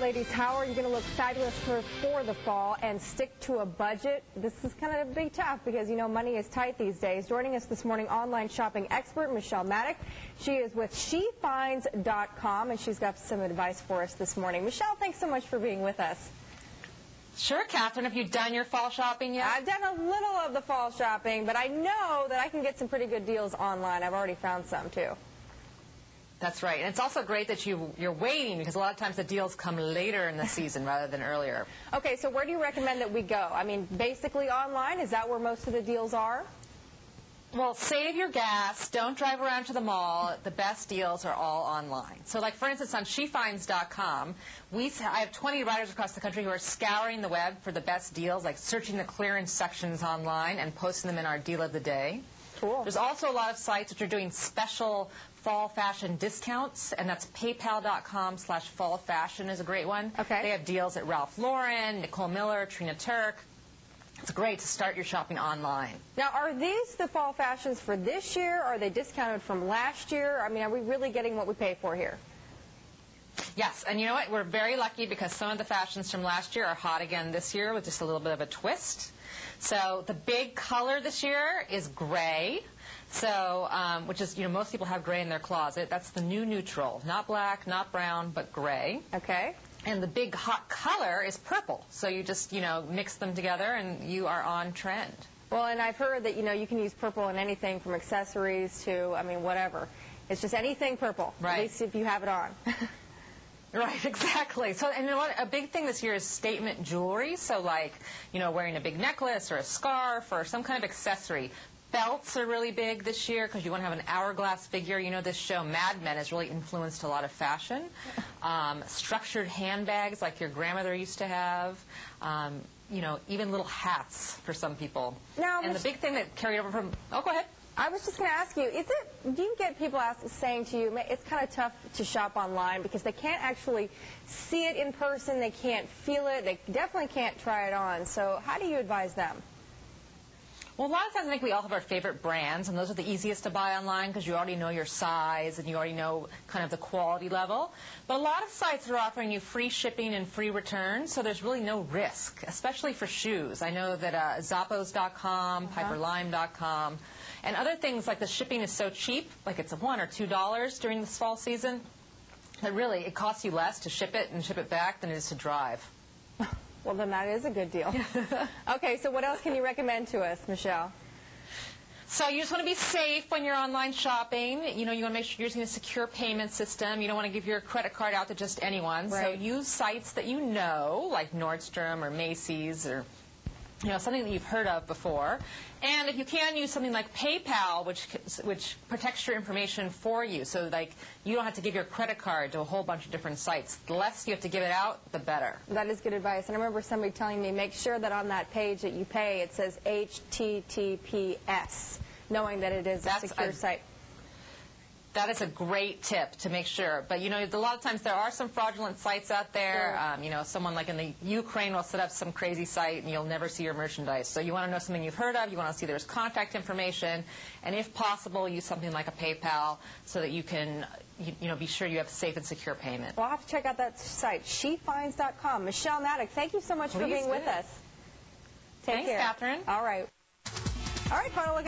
ladies, how are you going to look fabulous for the fall and stick to a budget? This is kind of a big tough because, you know, money is tight these days. Joining us this morning, online shopping expert Michelle Maddock. She is with shefinds.com, and she's got some advice for us this morning. Michelle, thanks so much for being with us. Sure, Catherine. Have you done your fall shopping yet? I've done a little of the fall shopping, but I know that I can get some pretty good deals online. I've already found some, too. That's right. And it's also great that you're waiting, because a lot of times the deals come later in the season rather than earlier. Okay, so where do you recommend that we go? I mean, basically online? Is that where most of the deals are? Well, save your gas. Don't drive around to the mall. The best deals are all online. So, like, for instance, on shefinds.com, I have 20 writers across the country who are scouring the web for the best deals, like searching the clearance sections online and posting them in our Deal of the Day. Cool. There's also a lot of sites which are doing special fall fashion discounts, and that's paypal.com/fall fashion is a great one. Okay. They have deals at Ralph Lauren, Nicole Miller, Trina Turk. It's great to start your shopping online. Now, are these the fall fashions for this year? Are they discounted from last year? I mean, are we really getting what we pay for here? Yes, and you know what? We're very lucky because some of the fashions from last year are hot again this year with just a little bit of a twist. So the big color this year is gray. So, which is, you know, most people have gray in their closet. That's the new neutral. Not black, not brown, but gray. Okay. And the big hot color is purple. So you just, you know, mix them together and you are on trend. Well, and I've heard that, you know, you can use purple in anything from accessories to, I mean, whatever. It's just anything purple. Right. At least if you have it on. Right, exactly. So, and you know what? A big thing this year is statement jewelry. So, like, you know, wearing a big necklace or a scarf or some kind of accessory. Belts are really big this year because you want to have an hourglass figure. You know, this show Mad Men has really influenced a lot of fashion. Structured handbags like your grandmother used to have. You know, even little hats for some people. Now, and the big thing that carried over from... Oh, go ahead. I was just going to ask you, do you get people saying to you, it's kind of tough to shop online because they can't actually see it in person, they can't feel it, they definitely can't try it on. So how do you advise them? Well, a lot of times I think we all have our favorite brands, and those are the easiest to buy online because you already know your size and you already know kind of the quality level. But a lot of sites are offering you free shipping and free returns, so there's really no risk, especially for shoes. I know that Zappos.com, Piperlime.com, and other things like the shipping is so cheap, like it's $1 or $2 during this fall season, that really it costs you less to ship it and ship it back than it is to drive. Well, then that is a good deal. Okay, so what else can you recommend to us, Michelle? So you just want to be safe when you're online shopping. You know, you want to make sure you're using a secure payment system. You don't want to give your credit card out to just anyone. Right. So use sites that you know, like Nordstrom or Macy's or, you know, something that you've heard of before. And if you can, use something like PayPal, which protects your information for you. So, like, you don't have to give your credit card to a whole bunch of different sites. The less you have to give it out, the better. That is good advice. And I remember somebody telling me, make sure that on that page that you pay, it says HTTPS, knowing that it is a secure site. That is a great tip to make sure. But, you know, a lot of times there are some fraudulent sites out there. Sure. You know, someone like in the Ukraine will set up some crazy site and you'll never see your merchandise. So you want to know something you've heard of. You want to see there's contact information. And if possible, use something like a PayPal so that you can, you know, be sure you have safe and secure payment. Well, I'll have to check out that site, shefinds.com. Michelle Maddock, thank you so much for being with us. Take care. Thanks, Catherine. All right. All right, final look.